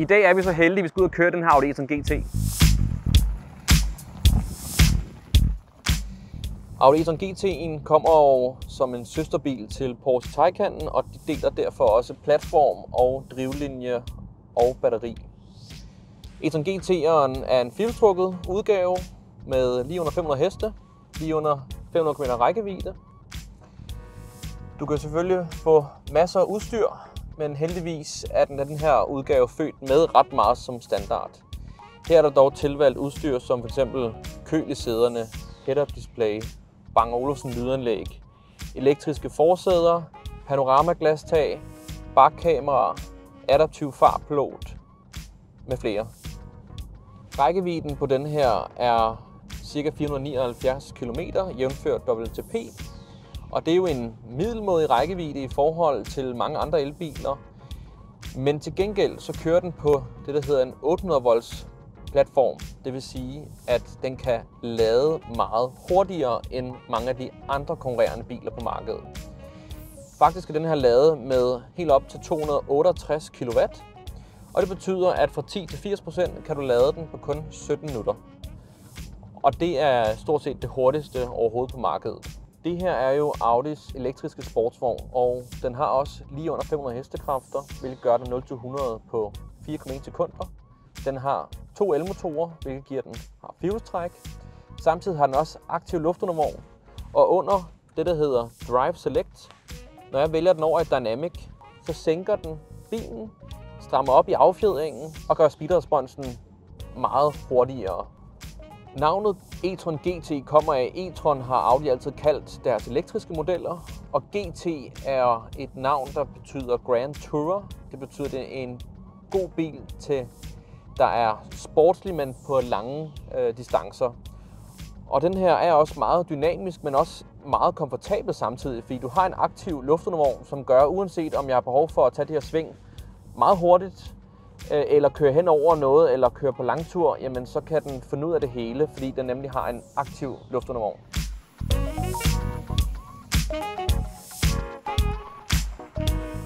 I dag er vi så heldige, at vi skal ud og køre den her Audi e-tron GT. Audi e-tron GT'en kommer jo som en søsterbil til Porsche Taycanen, og de deler derfor også platform og drivlinje og batteri. E-tron GT'eren er en firehjulstrukket udgave med lige under 500 heste, lige under 500 km rækkevidde. Du kan selvfølgelig få masser af udstyr, men heldigvis er den her udgave født med ret meget som standard. Her er der dog tilvalgt udstyr som f.eks. køl i sæderne, head-up display, Bang & Olufsen lydanlæg, elektriske forsæder, panoramaglasstag, bakkamera, adaptiv fartpilot med flere. Rækkevidden på den her er ca. 479 km jævnført WLTP, og det er jo en middelmådig rækkevidde i forhold til mange andre elbiler. Men til gengæld så kører den på det, der hedder en 800 volts platform. Det vil sige, at den kan lade meget hurtigere end mange af de andre konkurrerende biler på markedet. Faktisk kan den her lade med helt op til 268 kW, og det betyder, at fra 10 til 80% kan du lade den på kun 17 minutter. Og det er stort set det hurtigste overhovedet på markedet. Det her er jo Audis elektriske sportsvogn, og den har også lige under 500 hestekræfter, hvilket gør den 0-100 på 4,1 sekunder. Den har 2 elmotorer, hvilket giver den firehjulstræk. Samtidig har den også aktiv luftundervogn, og under det, der hedder Drive Select, når jeg vælger den over i Dynamic, så sænker den bilen, strammer op i affjedringen og gør speedresponsen meget hurtigere. Navnet e-tron GT kommer af, e-tron har Audi altid kaldt deres elektriske modeller, og GT er et navn, der betyder Grand Tourer. Det betyder, at det er en god bil til, der er sportslig, men på lange distancer. Og den her er også meget dynamisk, men også meget komfortabel samtidig, fordi du har en aktiv luftundervogn, som gør, uanset om jeg har behov for at tage det her sving meget hurtigt, eller køre hen over noget, eller køre på langtur, jamen så kan den finde ud af det hele, fordi den nemlig har en aktiv luftundervogn.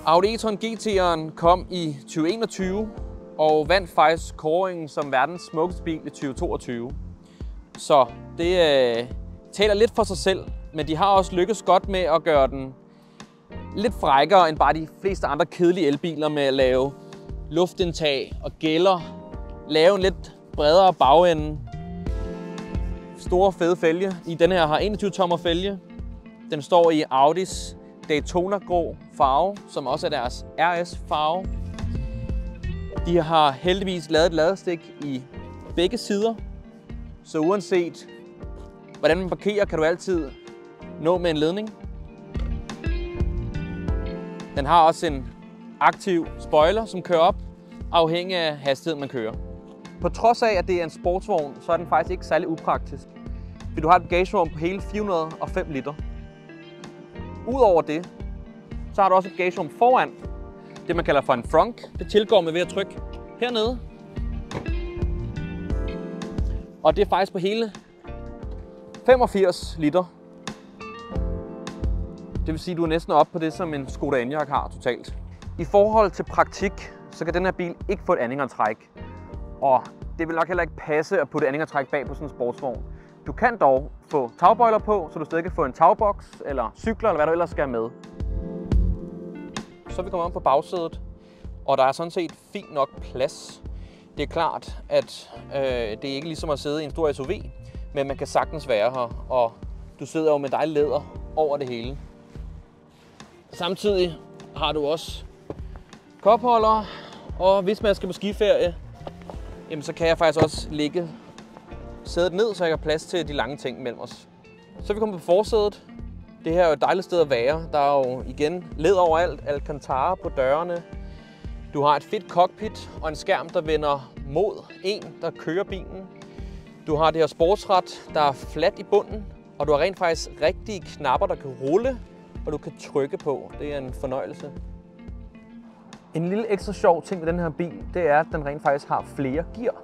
Audi e-tron GT'eren kom i 2021 og vandt faktisk kåringen som verdens smukkeste bil i 2022. Så det taler lidt for sig selv, men de har også lykkes godt med at gøre den lidt frækkere end bare de fleste andre kedelige elbiler med at lave luftindtag og gælder, lave en lidt bredere bagende, store fede fælge. I den her har 21 tommer fælge. Den står i Audis Daytona grå farve, som også er deres RS farve. De har heldigvis lavet et ladestik i begge sider, så uanset hvordan man parkerer, kan du altid nå med en ledning. Den har også en aktiv spoiler, som kører op, afhængig af hastigheden, man kører. På trods af, at det er en sportsvogn, så er den faktisk ikke særlig upraktisk. Fordi du har et bagagerum på hele 405 liter. Udover det, så har du også et bagagerum foran, det man kalder for en frunk. Det tilgår med ved at trykke hernede. Og det er faktisk på hele 85 liter. Det vil sige, at du er næsten oppe på det, som en Skoda Enyaq har totalt. I forhold til praktik, så kan den her bil ikke få et anhængertræk. Og det vil nok heller ikke passe at putte anhængertræk bag på sådan en sportsvogn. Du kan dog få tagbøjler på, så du stadig kan få en tagboks, eller cykler, eller hvad du ellers skal have med. Så vi kommer om på bagsædet, og der er sådan set fint nok plads. Det er klart, at det er ikke ligesom at sidde i en stor SUV, men man kan sagtens være her, og du sidder jo med dejlig læder over det hele. Samtidig har du også kopholder, og hvis man skal på skiferie, jamen så kan jeg faktisk også lægge sædet ned, så jeg har plads til de lange ting mellem os. Så er vi kommet på forsædet. Det her er jo et dejligt sted at være. Der er jo igen læder overalt, Alcantara på dørene. Du har et fedt cockpit og en skærm, der vender mod en, der kører bilen. Du har det her sportsrat, der er fladt i bunden, og du har rent faktisk rigtige knapper, der kan rulle, og du kan trykke på. Det er en fornøjelse. En lille ekstra sjov ting ved den her bil, det er, at den rent faktisk har flere gear.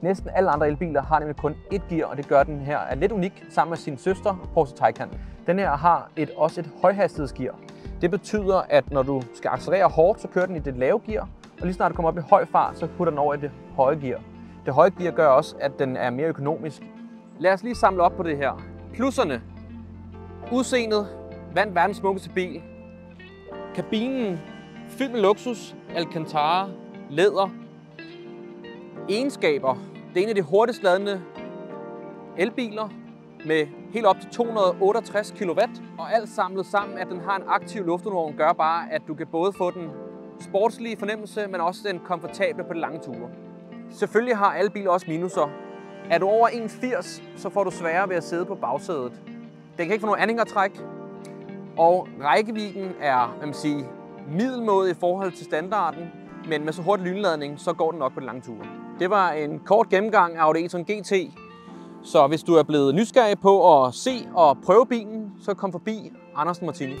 Næsten alle andre elbiler har nemlig kun ét gear, og det gør den her er lidt unik sammen med sin søster Porsche Taycan. Den her har også et højhastighedsgear. Det betyder, at når du skal accelerere hårdt, så kører den i det lave gear, og lige snart du kommer op i høj fart, så putter den over i det høje gear. Det høje gear gør også, at den er mere økonomisk. Lad os lige samle op på det her. Plusserne. Udseendet. Vandt verdens smukkeste bil. Kabinen. Fyldt med luksus. Alcantara. Læder. Egenskaber. Det er en af de hurtigst ladende elbiler med helt op til 268 kW. Og alt samlet sammen, at den har en aktiv luftundervogn, gør bare, at du kan både få den sportslige fornemmelse, men også den komfortable på de lange ture. Selvfølgelig har alle biler også minuser. Er du over 1,80, så får du sværere ved at sidde på bagsædet. Den kan ikke få nogen anhængertræk, og rækkevidden er, middelmåde i forhold til standarden, men med så hurtig lynladning, så går den nok på de lange ture. Det var en kort gennemgang af Audi e-tron GT. Så hvis du er blevet nysgerrig på at se og prøve bilen, så kom forbi Andersen Martini.